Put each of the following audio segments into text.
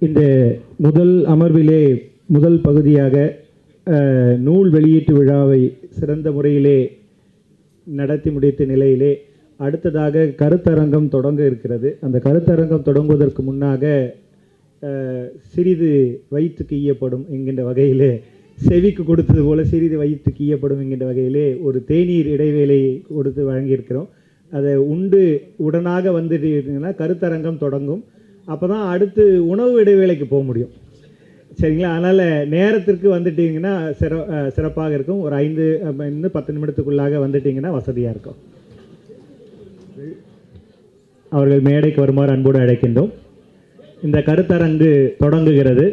இந்த முதல் அமர்விலே முதல் பகுதியாக நூல் வெளியீட்டு விழாவை சிறந்த முறையிலே நடத்தி முடித்த நிலையிலே அடுத்ததாக கருத்தரங்கம் தொடங்க இருக்கிறது. அந்த கருத்தரங்கம் தொடங்குவதற்கு முன்னாக சிறிது வயிற்றுக்கு ஈயப்படும் என்கின்ற வகையிலே, செவிக்கு கொடுத்தது போல சிறிது வயிற்றுக்கு ஈயப்படும் என்கின்ற வகையிலே ஒரு தேநீர் இடைவேளை கொடுத்து வழங்கியிருக்கிறோம். அதை உண்டு உடனாக வந்துட்டீங்கன்னா கருத்தரங்கம் தொடங்கும். அப்போ தான் அடுத்து உணவு இடைவேளைக்கு போக முடியும். சரிங்களா? அதனால் நேரத்திற்கு வந்துட்டிங்கன்னா சிறப்பாக இருக்கும். ஒரு 5-10 நிமிடத்துக்குள்ளாக வந்துட்டிங்கன்னா வசதியாக இருக்கும். அவர்கள் மேடைக்கு வருமாறு அன்போடு அழைக்கின்றோம். இந்த கருத்தரங்கு தொடங்குகிறது.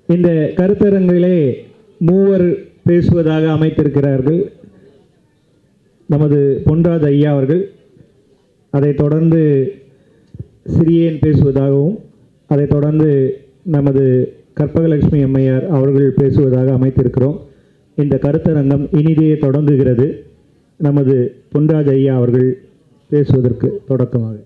இந்த கருத்தரங்கிலே 3 பேசுவதாக அமைத்திருக்கிறார்கள். நமது பொன்ராஜ் ஐயா அவர்கள், அதைத் தொடர்ந்து சிறியேன் பேசுவதாகவும், அதைத் தொடர்ந்து நமது கற்பகலட்சுமி அம்மையார் அவர்கள் பேசுவதாக அமைத்திருக்கிறோம். இந்த கருத்தரங்கம் இனிதே தொடங்குகிறது. நமது பொன்ராஜ் ஐயா அவர்கள் பேசுவதற்கு தொடக்கமாக.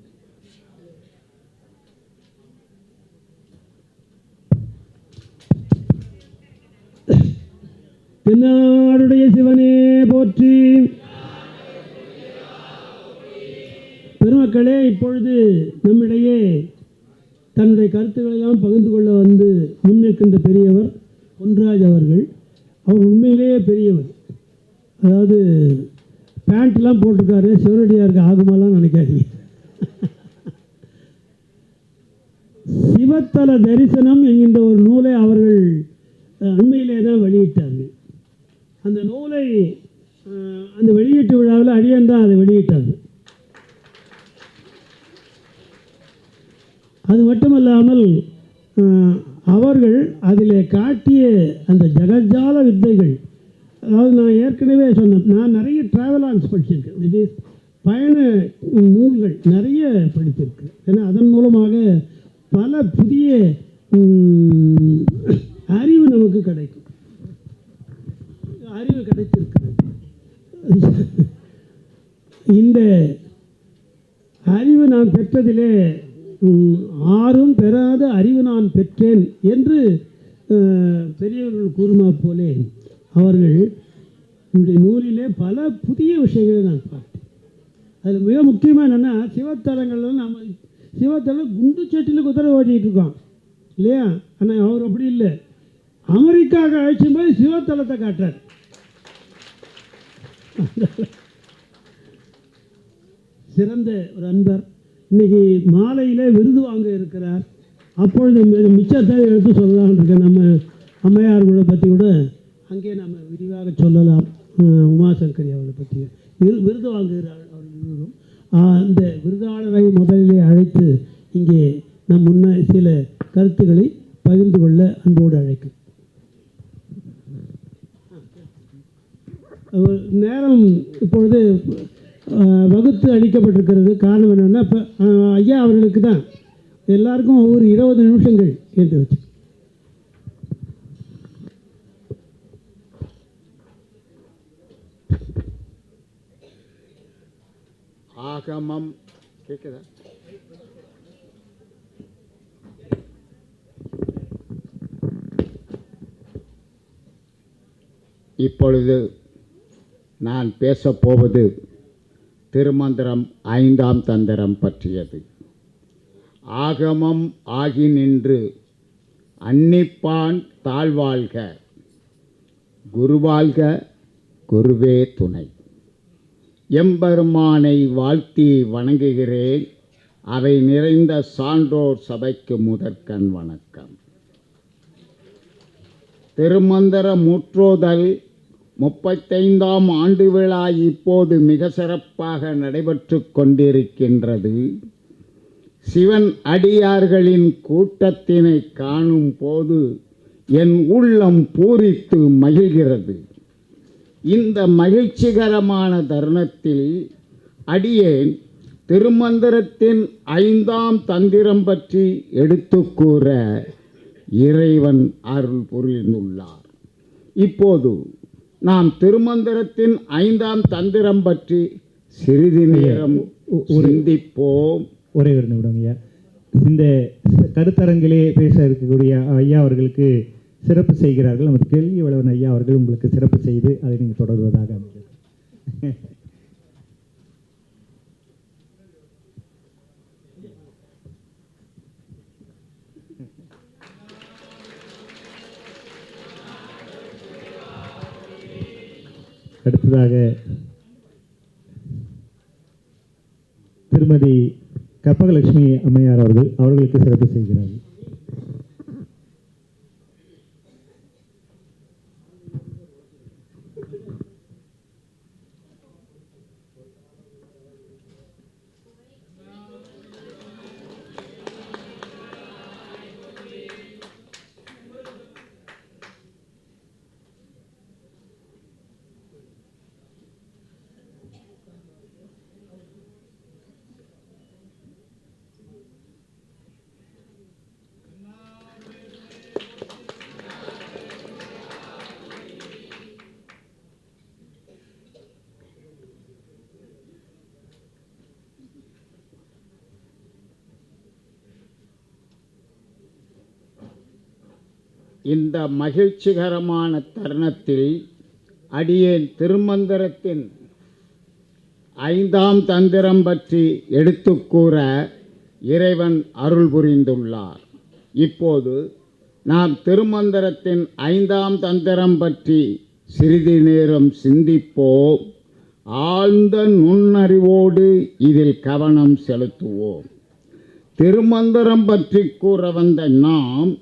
தென்னாடுடைய சிவனே போற்றி. பெருமக்களே, இப்பொழுது நம்மிடையே தன்னுடைய கருத்துக்களெல்லாம் பகிர்ந்து கொள்ள வந்து முன்னிற்கின்ற பெரியவர் பொன்ராஜ் அவர்கள். அவர் உண்மையிலேயே பெரியவர். அதாவது பேண்ட்லாம் போட்டிருக்காரு, சிவனடியாருக்கு ஆகுமாலாம் நினைக்காதீங்க. சிவத்தல தரிசனம் என்கின்ற ஒரு நூலை அவர்கள் அண்மையிலே தான் வெளியிட்டார்கள். அந்த நூலை அந்த வெளியீட்டு விழாவில் அடியன் தான் அதை வெளியிட்டார்கள். அது மட்டுமல்லாமல் அவர்கள் அதில் காட்டிய அந்த ஜகஜால வித்தைகள், அதாவது நான் ஏற்கனவே சொன்னேன், நான் நிறைய ட்ராவலாக்ஸ் படிச்சிருக்கேன். இட் இஸ் பயண நூல்கள் நிறைய படித்திருக்கேன். ஏன்னா அதன் மூலமாக பல புதிய அறிவு நமக்கு கிடைக்கும். அறிவு கிடைத்திருக்கிறது. இந்த அறிவு நான் பெற்றதிலே ஆறும் பெறாத அறிவு நான் பெற்றேன் என்று பெரியவர்கள் கூறுமா போலே அவர்கள் இந்த நூலிலே பல புதிய விஷயங்களை நான் பார்த்தேன். அதில் மிக முக்கியமாக என்னென்னா, சிவத்தலங்களில் நம்ம சிவத்தலம் குண்டு சட்டியில் குதிரை ஓட்டிகிட்டு இருக்கோம் இல்லையா? ஆனால் அவர் அப்படி இல்லை. அமெரிக்காவுக்கு அழைச்சி போய் சிவத்தலத்தை காட்டுறார். சிறந்த ஒரு அன்பர். இன்னைக்கு மாலையில் விருது வாங்க இருக்கிறார். அப்பொழுது மிச்சத்தை எடுத்து சொல்லலாம்னு இருக்கேன். நம்ம அம்மையார்களை பற்றி கூட அங்கே நம்ம விரிவாக சொல்லலாம். உமாசங்கரி அவர்களை பற்றி விருது வாங்குகிறார். அவர்களும் அந்த விருதாளரை முதலிலே அழைத்து இங்கே நம் முன்ன சில கருத்துக்களை பகிர்ந்து கொள்ள அன்போடு அழைக்கும். நேரம் இப்பொழுது வகுத்து அளிக்கப்பட்டிருக்கிறது. காரணம் என்னென்னா, இப்போ ஐயா அவர்களுக்கு தான் எல்லாருக்கும் ஒவ்வொரு 20 நிமிஷங்கள் என்று வச்சு. ஆகமம் கேட்குதா? இப்பொழுது நான் பேசப்போவது திருமந்திரம் 5ஆம் தந்திரம் பற்றியது. ஆகமம் ஆகி நின்று அன்னிப்பான் தாழ்வாழ்க, குருவாழ்க குருவே துணை. எம்பெருமானை வாழ்த்தி வணங்குகிறேன். அவை நிறைந்த சான்றோர் சபைக்கு முதற்கண் வணக்கம். திருமந்திர முற்றோதல் 35ஆம் ஆண்டு விழா இப்போது மிக சிறப்பாக நடைபெற்று கொண்டிருக்கின்றது. சிவன் அடியார்களின் கூட்டத்தினை காணும் போது என் உள்ளம் பூரித்து மகிழ்கிறது. இந்த மகிழ்ச்சிகரமான தருணத்தில் அடியேன் திருமந்திரத்தின் 5ஆம் தந்திரம் பற்றி எடுத்து கூற இறைவன் அருள் புரிந்துள்ளார். இப்போது நாம் திருமந்திரத்தின் 5ஆம் தந்திரம் பற்றி சிறிது நேரம் சிந்திப்போம். ஒரே ஒரு நிமிடம் ஐயா. இந்த கருத்தரங்கிலே பேச இருக்கக்கூடிய ஐயா அவர்களுக்கு சிறப்பு செய்கிறார்கள். நமது கேள்வி வளவன் ஐயா அவர்கள் உங்களுக்கு சிறப்பு செய்து அதை நீங்கள் தொடர்வதாக அமைகிறது. அடுத்ததாக திருமதி கற்பகலட்சுமி அம்மையார் அவர்களுக்கு சிறப்பு செய்கிறார்கள். இந்த மகிழ்ச்சிகரமான தருணத்தில் அடியேன் திருமந்திரத்தின் 5ஆம் தந்திரம் பற்றி எடுத்துக்கூற இறைவன் அருள் புரிந்துள்ளார். இப்போது நாம் திருமந்திரத்தின் 5ஆம் தந்திரம் பற்றி சிறிது நேரம் சிந்திப்போம். ஆழ்ந்த நுண்ணறிவோடு இதில் கவனம் செலுத்துவோம். திருமந்திரம் பற்றி கூற வந்த நாம்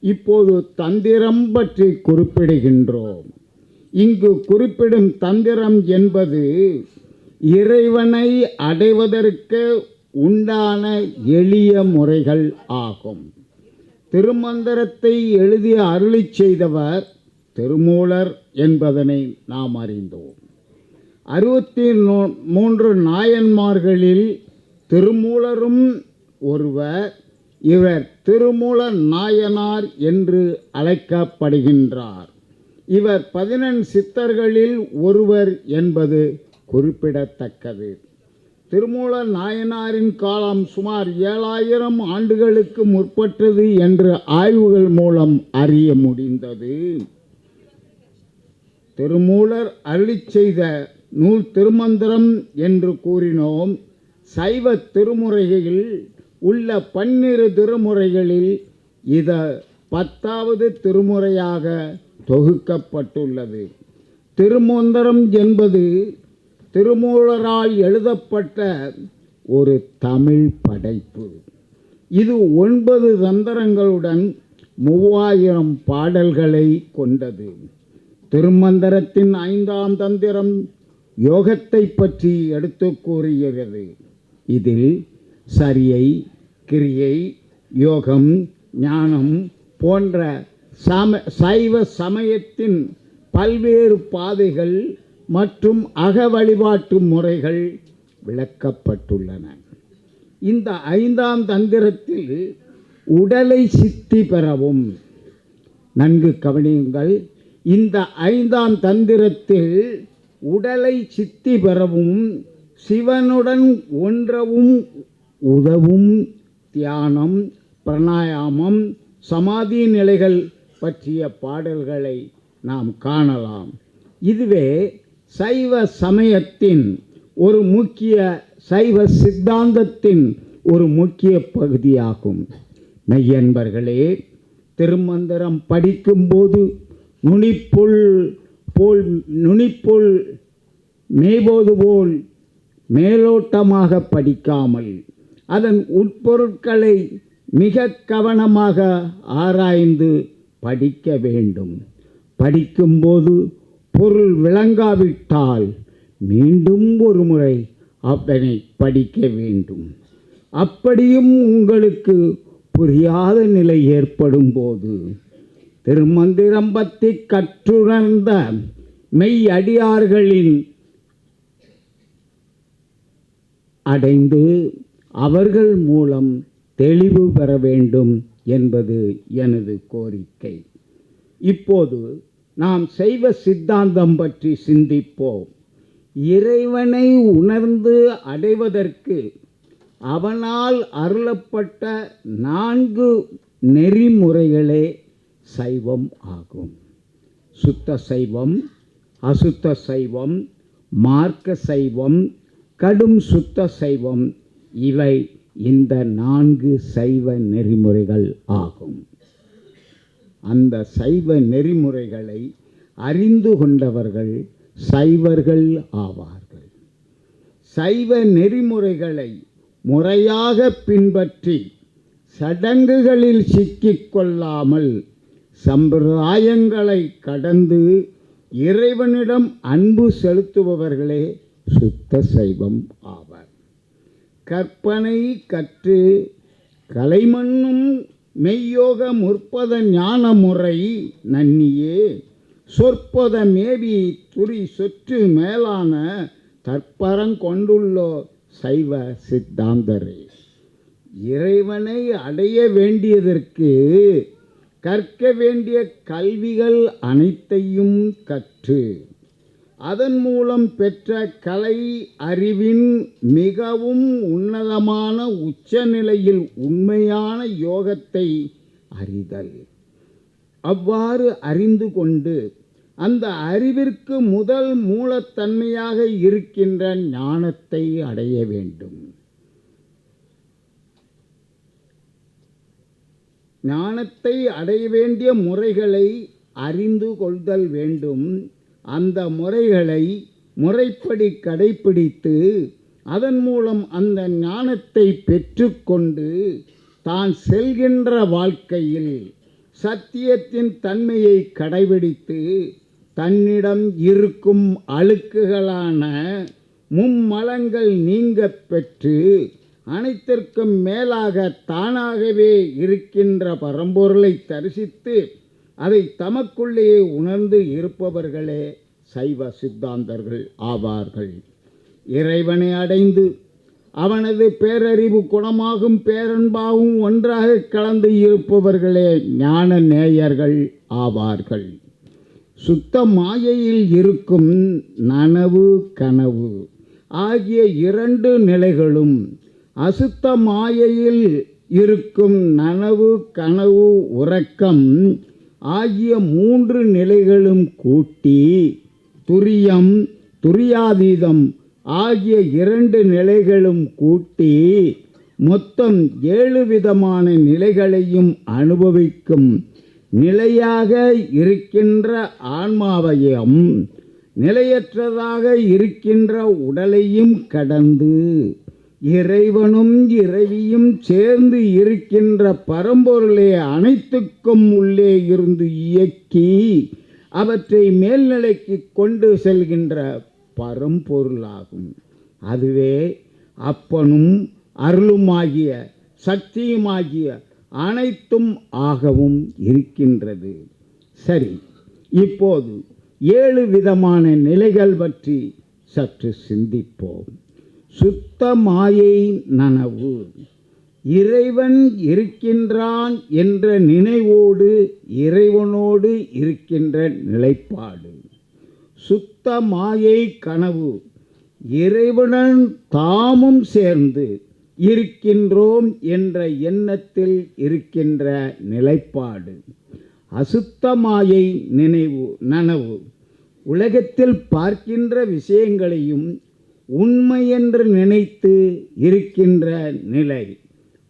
இப்போது தந்திரம் பற்றி குறிப்பிடுகின்றோம். இங்கு குறிப்பிடும் தந்திரம் என்பது இறைவனை அடைவதற்கு உண்டான எளிய முறைகள் ஆகும். திருமந்திரத்தை எழுதி அருளி செய்தவர் திருமூலர் என்பதனை நாம் அறிந்தோம். 63 நாயன்மார்களில் திருமூலரும் ஒருவர். இவர் திருமூல நாயனார் என்று அழைக்கப்படுகின்றார். இவர் 14 சித்தர்களில் ஒருவர் என்பது குறிப்பிடத்தக்கது. திருமூல நாயனாரின் காலம் சுமார் 7000 ஆண்டுகளுக்கு முற்பட்டது என்று ஆய்வுகள் மூலம் அறிய முடிந்தது. திருமூலர் அருளிச் செய்த நூல் திருமந்திரம் என்று கூறினோம். சைவ திருமுறைகளில் உள்ள 12 திருமுறைகளில் இது 10வது திருமுறையாக தொகுக்கப்பட்டுள்ளது. திருமந்திரம் என்பது திருமூலரால் எழுதப்பட்ட ஒரு தமிழ் படைப்பு. இது 9 தந்திரங்களுடன் 3000 பாடல்களை கொண்டது. திருமந்திரத்தின் 5ஆம் தந்திரம் யோகத்தை பற்றி எடுத்து கூறுகிறது. இதில் சரியை, கிரியை, யோகம், ஞானம் போன்ற சைவ சமயத்தின் பல்வேறு பாதைகள் மற்றும் அக வழிபாட்டு முறைகள் விளக்கப்பட்டுள்ளன. இந்த 5ஆம் தந்திரத்தில் உடலை சித்தி பெறவும், நன்கு கவனியுங்கள், இந்த 5ஆம் தந்திரத்தில் உடலை சித்தி பெறவும் சிவனுடன் ஒன்றவும் உதவும் தியானம், பிராணாயாமம், சமாதி நிலைகள் பற்றிய பாடல்களை நாம் காணலாம். இதுவே சைவ சமயத்தின் ஒரு முக்கிய சைவ சித்தாந்தத்தின் ஒரு முக்கிய பகுதியாகும். மெய்யன்பர்களே, திருமந்திரம் படிக்கும்போது நுனிப்புள் மேய்வது போல் மேலோட்டமாக படிக்காமல் அதன் உட்பொருட்களை மிக கவனமாக ஆராய்ந்து படிக்க வேண்டும். படிக்கும்போது பொருள் விளங்காவிட்டால் மீண்டும் ஒரு முறை அதனை படிக்க வேண்டும். அப்படியும் உங்களுக்கு புரியாத நிலை ஏற்படும் போது திருமந்திரம் பற்றி கற்றுணர்ந்த மெய் அடியார்களின் அடைந்து அவர்கள் மூலம் தெளிவு பெற வேண்டும் என்பது எனது கோரிக்கை. இப்போது நாம் சைவ சித்தாந்தம் பற்றி சிந்திப்போம். இறைவனை உணர்ந்து அடைவதற்கு அவனால் அருளப்பட்ட 4 நெறிமுறைகளே சைவம் ஆகும். சுத்த சைவம், அசுத்த சைவம், மார்க்க சைவம், கடும் சுத்த சைவம், இவை இந்த 4 சைவ நெறிமுறைகள் ஆகும். அந்த சைவ நெறிமுறைகளை அறிந்து கொண்டவர்கள் சைவர்கள் ஆவார்கள். சைவ நெறிமுறைகளை முறையாக பின்பற்றி சடங்குகளில் சிக்கிக்கொள்ளாமல் சம்பிரதாயங்களை கடந்து இறைவனிடம் அன்பு செலுத்துபவர்களே சுத்த சைவம் ஆவார். கற்பனை கற்று கலைமண்ணும் மெய்யோக முற்பத ஞான முறை நன்னியே சொற்பத மேவி துரி சொற்று மேலான தற்பரங்கொண்டுள்ளோ சைவ சித்தாந்தரே. இறைவனை அடைய வேண்டியதற்கு கற்க வேண்டிய கல்விகள் அனைத்தையும் கற்று அதன் மூலம் பெற்ற கலை அறிவின் மிகவும் உன்னதமான உச்சநிலையில் உண்மையான யோகத்தை அறிதல். அவ்வாறு அறிந்து கொண்டு அந்த அறிவிற்கு முதல் மூலத்தன்மையாக இருக்கின்ற ஞானத்தை அடைய வேண்டும். ஞானத்தை அடைய வேண்டிய முறைகளை அறிந்து கொள்தல் வேண்டும். அந்த முறைகளை முறைப்படி கடைப்பிடித்து அதன் மூலம் அந்த ஞானத்தை பெற்றுக்கொண்டு தான் செல்கின்ற வாழ்க்கையில் சத்தியத்தின் தன்மையை கடைபிடித்து தன்னிடம் இருக்கும் அழுக்குகளான மும்மலங்கள் நீங்க பெற்று அனைத்திற்கும் மேலாக தானாகவே இருக்கின்ற பரம்பொருளை தரிசித்து அதை தமக்குள்ளேயே உணர்ந்து இருப்பவர்களே சைவ சித்தாந்தர்கள் ஆவார்கள். இறைவனை அடைந்து அவனது பேரறிவு குணமாகும் பேரன்பாகவும் ஒன்றாக கலந்து இருப்பவர்களே ஞான நேயர்கள் ஆவார்கள். சுத்த மாயையில் இருக்கும் நனவு கனவு ஆகிய 2 நிலைகளும் அசுத்த மாயையில் இருக்கும் நனவு கனவு உறக்கம் ஆகிய 3 நிலைகளும் கூட்டி துரியம் துரியாதீதம் ஆகிய 2 நிலைகளும் கூட்டி மொத்தம் 7 விதமான நிலைகளையும் அனுபவிக்கும் நிலையாக இருக்கின்ற ஆன்மாவையும் நிலையற்றதாக இருக்கின்ற உடலையும் கடந்து இறைவனும் இறைவியும் சேர்ந்து இருக்கின்ற பரம்பொருளே அனைத்துக்கும் உள்ளே இருந்து இயக்கி அவற்றை மேல்நிலைக்கு கொண்டு செல்கின்ற பரம்பொருளாகும். அதுவே அப்பனும் அருளுமாகிய சக்தியுமாகிய அனைத்தும் ஆகவும் இருக்கின்றது. சரி, இப்போது 7 விதமான நிலைகள் பற்றி சற்று சிந்திப்போம். சுத்த மாயை நனவு, இறைவன் இருக்கின்றான் என்ற நினைவோடு இறைவனோடு இருக்கின்ற நிலைப்பாடு. சுத்த மாயை கனவு, இறைவனுடன் தாமும் சேர்ந்து இருக்கின்றோம் என்ற எண்ணத்தில் இருக்கின்ற நிலைப்பாடு. அசுத்த மாயை நனவு, உலகத்தில் பார்க்கின்ற விஷயங்களையும் உண்மை என்று நினைத்து இருக்கின்ற நிலை.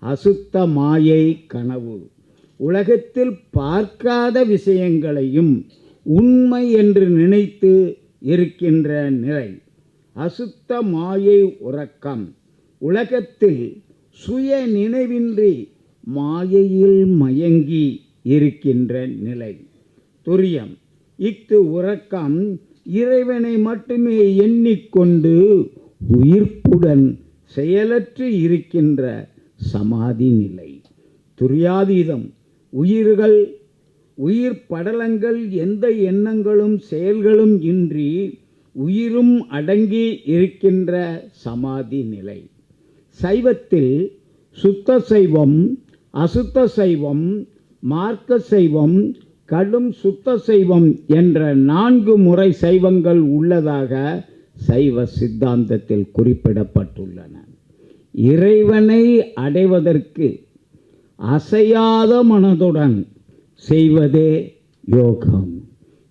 அசுத்த மாயை கனவு, உலகத்தில் பார்க்காத விஷயங்களையும் உண்மை என்று நினைத்து இருக்கின்ற நிலை. அசுத்த மாயை உறக்கம், உலகத்தில் சுய நினைவின்றி மாயையில் மயங்கி இருக்கின்ற நிலை. துரியம், இஃது உறக்கம் இறைவனை மட்டுமே எண்ணிக்கொண்டு உயிர்ப்புடன் செயலற்று இருக்கின்ற சமாதி நிலை. துரியாதீதம், உயிர் படலங்கள் எந்த எண்ணங்களும் செயல்களும் இன்றி உயிரும் அடங்கி இருக்கின்ற சமாதி நிலை. சைவத்தில் சுத்த சைவம், அசுத்த சைவம், மார்க்க சைவம், கடும் சுத்த சைவம் என்ற 4 முறை சைவங்கள் உள்ளதாக சைவ சித்தாந்தத்தில் குறிப்பிடப்பட்டுள்ளன. இறைவனை அடைவதற்கு அசையாத மனதுடன் செய்வதே யோகம்.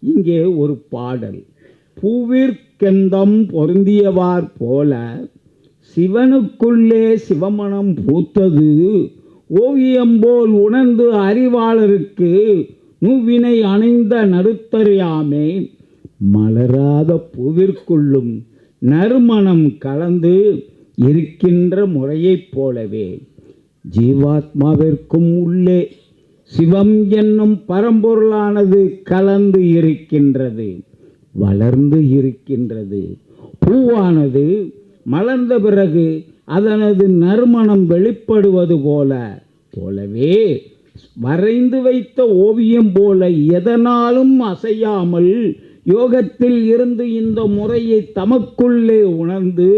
இங்கே ஒரு பாடல், பூவிற்கெந்தம் பொருந்தியவார் போல சிவனுக்குள்ளே சிவமணம் பூத்தது, ஓவியம் போல் உணர்ந்து அறிவாளருக்கு நுவினை அணைந்த நடுத்தறியாமே, மலராத பூவிற்குள்ளும் நறுமணம் கலந்து இருக்கின்ற முறையைப் போலவே ஜீவாத்மாவிற்கும் உள்ளே சிவம் என்னும் பரம்பொருளானது கலந்து இருக்கின்றது, வளர்ந்து இருக்கின்றது. பூவானது மலர்ந்த பிறகு அதனது நறுமணம் வெளிப்படுவது போலவே வரைந்து வைத்த ஓவியம் போல எதனாலும் அசையாமல் யோகத்தில் இருந்து இந்த முறையை தமக்குள்ளே உணர்ந்து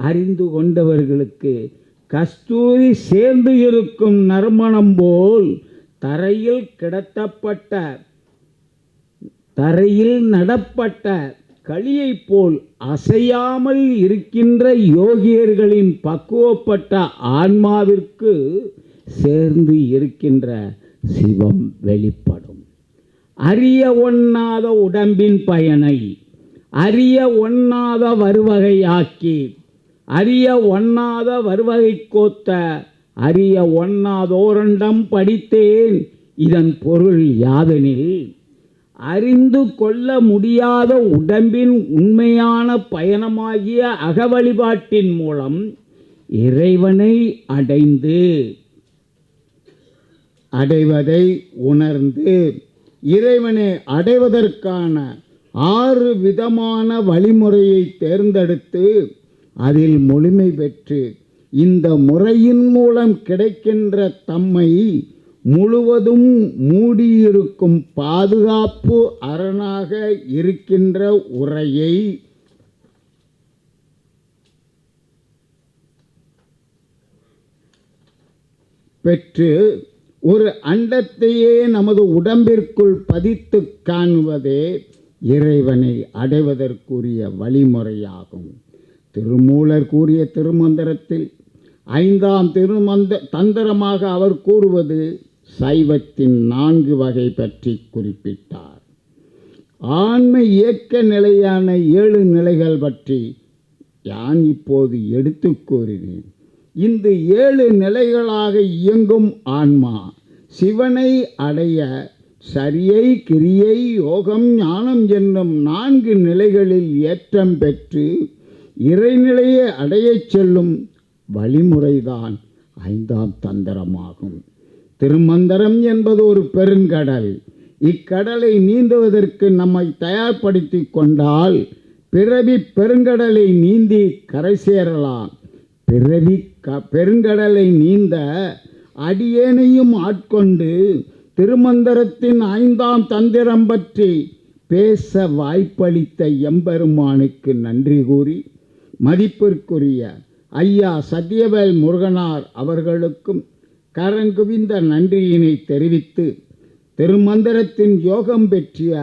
அறிந்து கொண்டவர்களுக்கு கஸ்தூரி சேர்ந்து இருக்கும் நறுமணம் போல் தரையில் நடப்பட்ட களியைப் போல் அசையாமல் இருக்கின்ற யோகியர்களின் பக்குவப்பட்ட ஆன்மாவிற்கு சேர்ந்து இருக்கின்ற சிவம் வெளிப்படும். அறிய ஒண்ணாத உடம்பின் பயனை அறிய ஒண்ணாத வருவகையாக்கி, அறிய ஒண்ணாத வருவகை கோத்த அறிய ஒண்ணாதோரண்டம் படித்தேன், இதன் பொருள் யாதெனில், அறிந்து கொள்ள முடியாத உடம்பின் உண்மையான பயணமாகிய அக வழிபாட்டின் மூலம் இறைவனை அடைவதை உணர்ந்து இறைவனை அடைவதற்கான 6 விதமான வழிமுறையை தேர்ந்தெடுத்து அதில் முழுமை பெற்று இந்த முறையின் மூலம் கிடைக்கின்ற தம்மை முழுவதும் மூடியிருக்கும் பாதுகாப்பு அரணாக இருக்கின்ற உரையை பெற்று ஒரு அண்டத்தையே நமது உடம்பிற்குள் பதித்து காணுவதே இறைவனை அடைவதற்குரிய வழிமுறையாகும். திருமூலர் கூறிய திருமந்திரத்தில் 5ஆம் தந்திரமாக அவர் கூறுவது சைவத்தின் 4 வகை பற்றி குறிப்பிட்டார். ஆன்ம இயக்க நிலையான 7 நிலைகள் பற்றி யான் இப்போது எடுத்து கூறினேன். இந்த 7 நிலைகளாக இயங்கும் ஆன்மா சிவனை அடைய சரியை, கிரியை, யோகம், ஞானம் என்னும் 4 நிலைகளில் ஏற்றம் பெற்று இறைநிலையை அடையச் செல்லும் வழிமுறைதான் 5ஆம் தந்திரமாகும். திருமந்திரம் என்பது ஒரு பெருங்கடல். இக்கடலை நீந்துவதற்கு நம்மை தயார்படுத்தி கொண்டால் பிறவி பெருங்கடலை நீந்தி கரை சேரலாம். பிறவி பெருங்கடலை நீந்த அடியேனையும் ஆட்கொண்டு திருமந்திரத்தின் 5ஆம் தந்திரம் பற்றி பேச வாய்ப்பளித்த எம்பெருமானுக்கு நன்றி கூறி மதிப்பிற்குரிய ஐயா சத்தியவேல் முருகனார் அவர்களுக்கும் கரங்குவிந்த நன்றியினை தெரிவித்து திருமந்திரத்தின் யோகம் பெற்றிய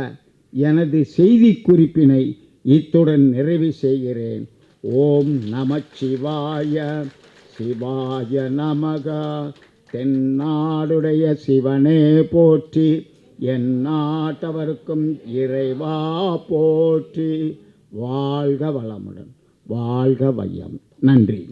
எனது செய்தி குறிப்பினை இத்துடன் நிறைவு செய்கிறேன். ஓம் நமச்சிவாய. சிவாய நமக. தென்னாடுடைய சிவனே போற்றி, என் நாட்டவர்க்கும் இறைவா போற்றி. வாழ்க வளமுடன், வாழ்க வையம். நன்றி.